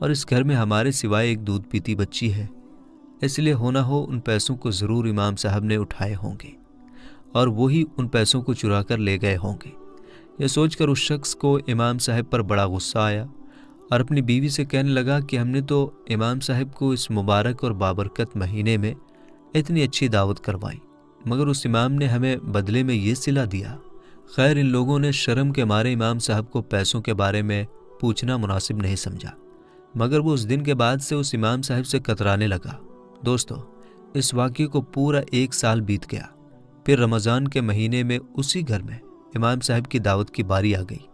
اور اس گھر میں ہمارے سوائے ایک دودھ پیتی بچی ہے، اس لیے ہونا ہو ان پیسوں کو ضرور امام صاحب نے اٹھائے ہوں گے اور وہی ان پیسوں کو چرا کر لے گئے ہوں گے۔ یہ سوچ کر اس شخص کو امام صاحب پر بڑا غصہ آیا اور اپنی بیوی سے کہنے لگا کہ ہم نے تو امام صاحب کو اس مبارک اور بابرکت مہینے میں اتنی اچھی دعوت کروائی، مگر اس امام نے ہمیں بدلے میں یہ صلہ دیا۔ خیر، ان لوگوں نے شرم کے مارے امام صاحب کو پیسوں کے بارے میں پوچھنا مناسب نہیں سمجھا، مگر وہ اس دن کے بعد سے اس امام صاحب سے کترانے لگا۔ دوستو، اس واقعے کو پورا 1 سال بیت گیا۔ پھر رمضان کے مہینے میں اسی گھر میں امام صاحب کی دعوت کی باری آ گئی۔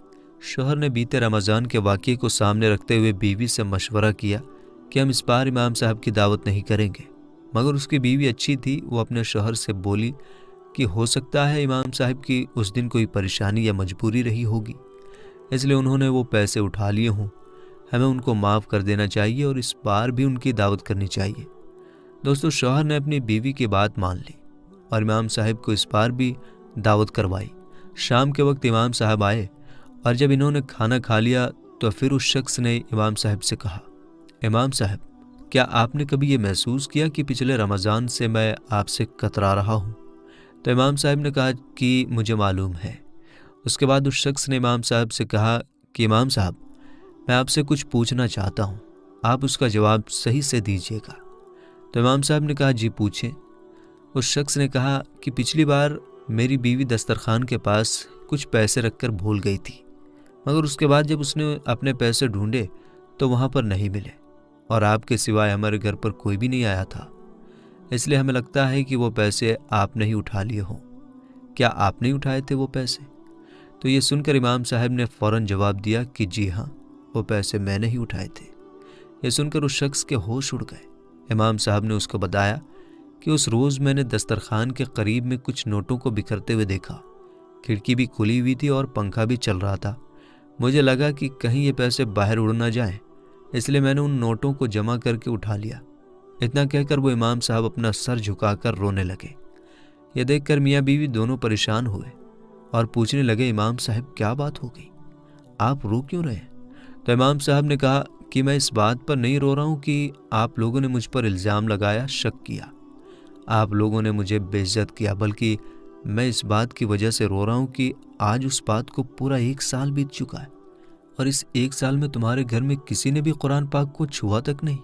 شوہر نے بیتے رمضان کے واقعے کو سامنے رکھتے ہوئے بیوی سے مشورہ کیا کہ ہم اس بار امام صاحب کی دعوت نہیں کریں گے، مگر اس کی بیوی اچھی تھی، وہ اپنے شوہر سے بولی کہ ہو سکتا ہے امام صاحب کی اس دن کوئی پریشانی یا مجبوری رہی ہوگی، اس لیے انہوں نے وہ پیسے اٹھا لیے ہوں، ہمیں ان کو معاف کر دینا چاہیے اور اس بار بھی ان کی دعوت کرنی چاہیے۔ دوستو، شوہر نے اپنی بیوی کی بات مان لی اور امام صاحب کو اس بار بھی دعوت کروائی۔ شام کے وقت امام صاحب آئے اور جب انہوں نے کھانا کھا لیا تو پھر اس شخص نے امام صاحب سے کہا، امام صاحب، کیا آپ نے کبھی یہ محسوس کیا کہ پچھلے رمضان سے میں آپ سے کترا رہا ہوں؟ تو امام صاحب نے کہا کہ مجھے معلوم ہے۔ اس کے بعد اس شخص نے امام صاحب سے کہا کہ امام صاحب، میں آپ سے کچھ پوچھنا چاہتا ہوں، آپ اس کا جواب صحیح سے دیجیے گا۔ تو امام صاحب نے کہا جی پوچھیں۔ اس شخص نے کہا کہ پچھلی بار میری بیوی دسترخوان کے پاس کچھ پیسے رکھ کر بھول گئی تھی، مگر اس کے بعد جب اس نے اپنے پیسے ڈھونڈے تو وہاں پر نہیں ملے اور آپ کے سوائے ہمارے گھر پر کوئی بھی نہیں آیا تھا، اس لیے ہمیں لگتا ہے کہ وہ پیسے آپ نے ہی اٹھا لیے ہوں۔ کیا آپ نے اٹھائے تھے وہ پیسے؟ تو یہ سن کر امام صاحب نے فوراً جواب دیا کہ جی ہاں، وہ پیسے میں نے ہی اٹھائے تھے۔ یہ سن کر اس شخص کے ہوش اڑ گئے۔ امام صاحب نے اس کو بتایا کہ اس روز میں نے دسترخوان کے قریب میں کچھ نوٹوں کو بکھرتے ہوئے دیکھا، کھڑکی بھی کھلی ہوئی تھی اور پنکھا بھی چل رہا تھا، مجھے لگا کہ کہیں یہ پیسے باہر اڑ نہ جائیں، اس لیے میں نے ان نوٹوں کو جمع کر کے اٹھا لیا۔ اتنا کہہ کر وہ امام صاحب اپنا سر جھکا کر رونے لگے۔ یہ دیکھ کر میاں بیوی دونوں پریشان ہوئے اور پوچھنے لگے، امام صاحب کیا بات ہو گئی، آپ رو کیوں رہے؟ تو امام صاحب نے کہا کہ میں اس بات پر نہیں رو رہا ہوں کہ آپ لوگوں نے مجھ پر الزام لگایا، شک کیا، آپ لوگوں نے مجھے بے عزت کیا، بلکہ میں اس بات کی وجہ سے رو رہا ہوں کہ آج اس بات کو پورا 1 سال بیت چکا ہے اور اس 1 سال میں تمہارے گھر میں کسی نے بھی قرآن پاک کو چھوا تک نہیں۔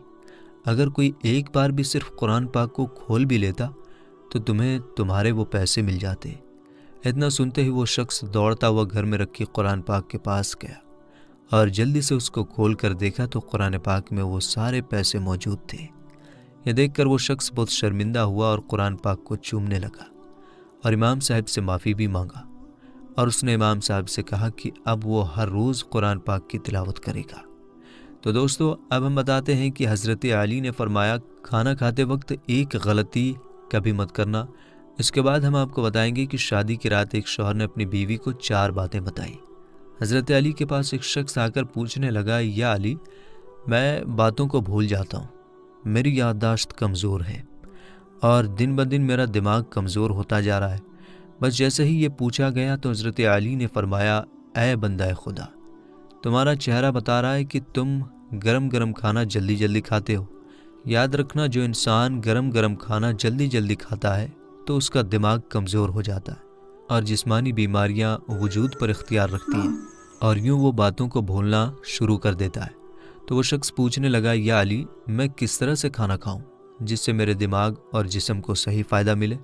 اگر کوئی ایک بار بھی صرف قرآن پاک کو کھول بھی لیتا تو تمہیں تمہارے وہ پیسے مل جاتے۔ اتنا سنتے ہی وہ شخص دوڑتا ہوا گھر میں رکھی قرآن پاک کے پاس گیا اور جلدی سے اس کو کھول کر دیکھا تو قرآن پاک میں وہ سارے پیسے موجود تھے۔ یہ دیکھ کر وہ شخص بہت شرمندہ ہوا اور قرآن پاک کو چومنے لگا اور امام صاحب سے معافی بھی مانگا، اور اس نے امام صاحب سے کہا کہ اب وہ ہر روز قرآن پاک کی تلاوت کرے گا۔ تو دوستو، اب ہم بتاتے ہیں کہ حضرت علی نے فرمایا کھانا کھاتے وقت ایک غلطی کبھی مت کرنا۔ اس کے بعد ہم آپ کو بتائیں گے کہ شادی کی رات ایک شوہر نے اپنی بیوی کو 4 باتیں بتائی۔ حضرت علی کے پاس ایک شخص آ کر پوچھنے لگا، یا علی، میں باتوں کو بھول جاتا ہوں، میری یادداشت کمزور ہے اور دن بدن میرا دماغ کمزور ہوتا جا رہا ہے۔ بس جیسے ہی یہ پوچھا گیا تو حضرت علی نے فرمایا، اے بندہ خدا، تمہارا چہرہ بتا رہا ہے کہ تم گرم گرم کھانا جلدی جلدی کھاتے ہو۔ یاد رکھنا، جو انسان گرم گرم کھانا جلدی جلدی کھاتا ہے تو اس کا دماغ کمزور ہو جاتا ہے اور جسمانی بیماریاں وجود پر اختیار رکھتی ہیں اور یوں وہ باتوں کو بھولنا شروع کر دیتا ہے۔ تو وہ شخص پوچھنے لگا، یا علی، میں کس طرح سے کھانا کھاؤں جس سے میرے دماغ اور جسم کو صحیح فائدہ ملے؟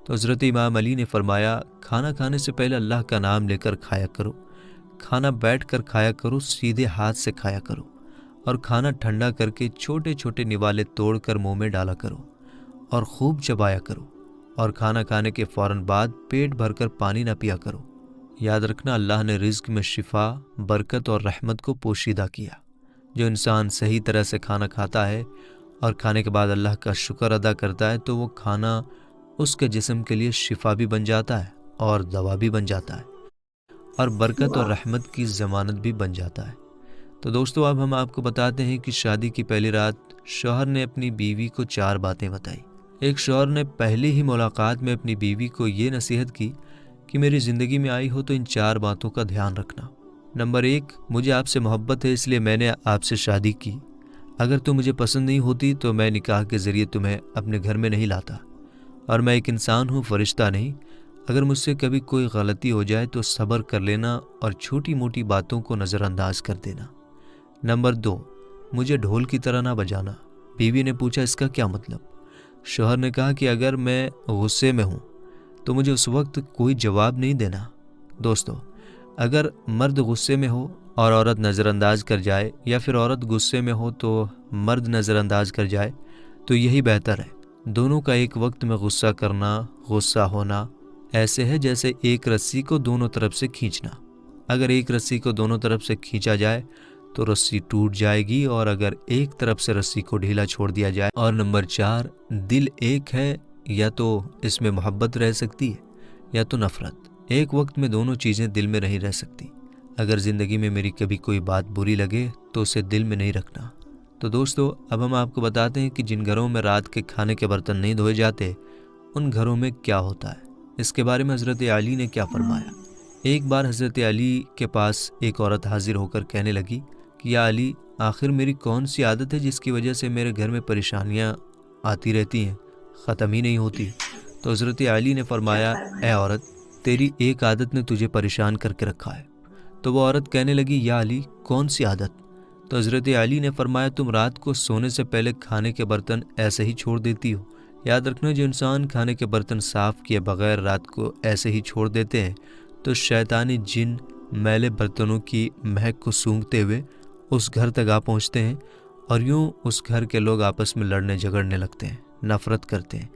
تو حضرت امام علی نے فرمایا، کھانا کھانے سے پہلے اللہ کا نام لے کر کھایا کرو، کھانا بیٹھ کر کھایا کرو، سیدھے ہاتھ سے کھایا کرو، اور کھانا ٹھنڈا کر کے چھوٹے چھوٹے نوالے توڑ کر منہ میں ڈالا کرو اور خوب چبایا کرو، اور کھانا کھانے کے فوراً بعد پیٹ بھر کر پانی نہ پیا کرو۔ یاد رکھنا، اللہ نے رزق میں شفا، برکت اور رحمت کو پوشیدہ کیا۔ جو انسان صحیح طرح سے کھانا کھاتا ہے اور کھانے کے بعد اللہ کا شکر ادا کرتا ہے تو وہ کھانا اس کے جسم کے لیے شفا بھی بن جاتا ہے اور دوا بھی بن جاتا ہے اور برکت اور رحمت کی ضمانت بھی بن جاتا ہے۔ تو دوستو، اب ہم آپ کو بتاتے ہیں کہ شادی کی پہلی رات شوہر نے اپنی بیوی کو 4 باتیں بتائی۔ ایک شوہر نے پہلی ہی ملاقات میں اپنی بیوی کو یہ نصیحت کی کہ میری زندگی میں آئی ہو تو ان 4 باتوں کا دھیان رکھنا۔ نمبر 1، مجھے آپ سے محبت ہے، اس لیے میں نے آپ سے شادی کی۔ اگر تم مجھے پسند نہیں ہوتی تو میں نکاح کے ذریعے تمہیں اپنے گھر میں نہیں لاتا، اور میں ایک انسان ہوں، فرشتہ نہیں۔ اگر مجھ سے کبھی کوئی غلطی ہو جائے تو صبر کر لینا اور چھوٹی موٹی باتوں کو نظر انداز کر دینا۔ نمبر 2، مجھے ڈھول کی طرح نہ بجانا۔ بیوی نے پوچھا اس کا کیا مطلب؟ شوہر نے کہا کہ اگر میں غصے میں ہوں تو مجھے اس وقت کوئی جواب نہیں دینا۔ دوستو، اگر مرد غصے میں ہو اور عورت نظر انداز کر جائے، یا پھر عورت غصے میں ہو تو مرد نظر انداز کر جائے، تو یہی بہتر ہے۔ دونوں کا ایک وقت میں غصہ کرنا، غصہ ہونا ایسے ہے جیسے ایک رسی کو دونوں طرف سے کھینچنا۔ اگر ایک رسی کو دونوں طرف سے کھینچا جائے تو رسی ٹوٹ جائے گی، اور اگر ایک طرف سے رسی کو ڈھیلا چھوڑ دیا جائے۔ اور نمبر 4، دل ایک ہے، یا تو اس میں محبت رہ سکتی ہے یا تو نفرت۔ ایک وقت میں دونوں چیزیں دل میں نہیں رہ سکتی۔ اگر زندگی میں میری کبھی کوئی بات بری لگے تو اسے دل میں نہیں رکھنا۔ تو دوستو، اب ہم آپ کو بتاتے ہیں کہ جن گھروں میں رات کے کھانے کے برتن نہیں دھوئے جاتے، ان گھروں میں کیا ہوتا ہے۔ اس کے بارے میں حضرت علی نے کیا فرمایا۔ ایک بار حضرت علی کے پاس ایک عورت حاضر ہو کر کہنے لگی کہ یا علی، آخر میری کون سی عادت ہے جس کی وجہ سے میرے گھر میں پریشانیاں آتی رہتی ہیں، ختم ہی نہیں ہوتی؟ تو حضرت علی نے فرمایا، اے عورت، تیری ایک عادت نے تجھے پریشان کر کے رکھا ہے۔ تو وہ عورت کہنے لگی، یا علی، کون سی عادت؟ تو حضرت علی نے فرمایا، تم رات کو سونے سے پہلے کھانے کے برتن ایسے ہی چھوڑ دیتی ہو۔ یاد رکھنا، جو انسان کھانے کے برتن صاف کیے بغیر رات کو ایسے ہی چھوڑ دیتے ہیں تو شیطانی جن میلے برتنوں کی مہک کو سونگھتے ہوئے اس گھر تک آ پہنچتے ہیں، اور یوں اس گھر کے لوگ آپس میں لڑنے جھگڑنے لگتے ہیں، نفرت کرتے ہیں،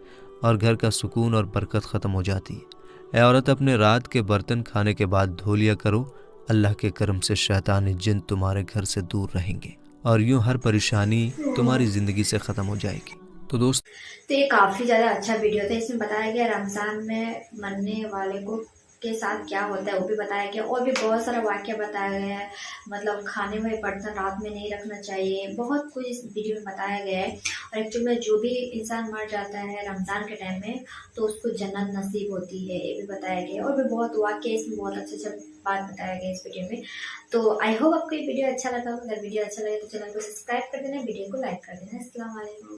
اور گھر کا سکون اور برکت ختم ہو جاتی ہے۔ اے عورت، اپنے رات کے برتن کھانے کے بعد دھو لیا کرو، اللہ کے کرم سے شیطانی جن تمہارے گھر سے دور رہیں گے، اور یوں ہر پریشانی تمہاری زندگی سے ختم ہو جائے گی۔ تو تو یہ کافی زیادہ اچھا ویڈیو تھا۔ اس میں بتایا گیا رمضان میں مرنے والے کو کے ساتھ کیا ہوتا ہے، وہ بھی بتایا گیا، اور بھی بہت سارا واقعہ بتایا گیا ہے، مطلب کھانے میں برتن رات میں نہیں رکھنا چاہیے، بہت کچھ اس ویڈیو میں بتایا گیا ہے۔ اور ایکچولی میں جو بھی انسان مر جاتا ہے رمضان کے ٹائم میں تو اس کو جنت نصیب ہوتی ہے، یہ بھی بتایا گیا، اور بھی بہت واقعہ اس میں بہت اچھا بات بتایا گیا اس ویڈیو میں۔ تو آئی ہوپ آپ کو یہ ویڈیو اچھا لگا۔ اگر ویڈیو اچھا لگے تو چینل کو سبسکرائب کر دینا، ویڈیو کو لائک کر دینا۔ السلام علیکم۔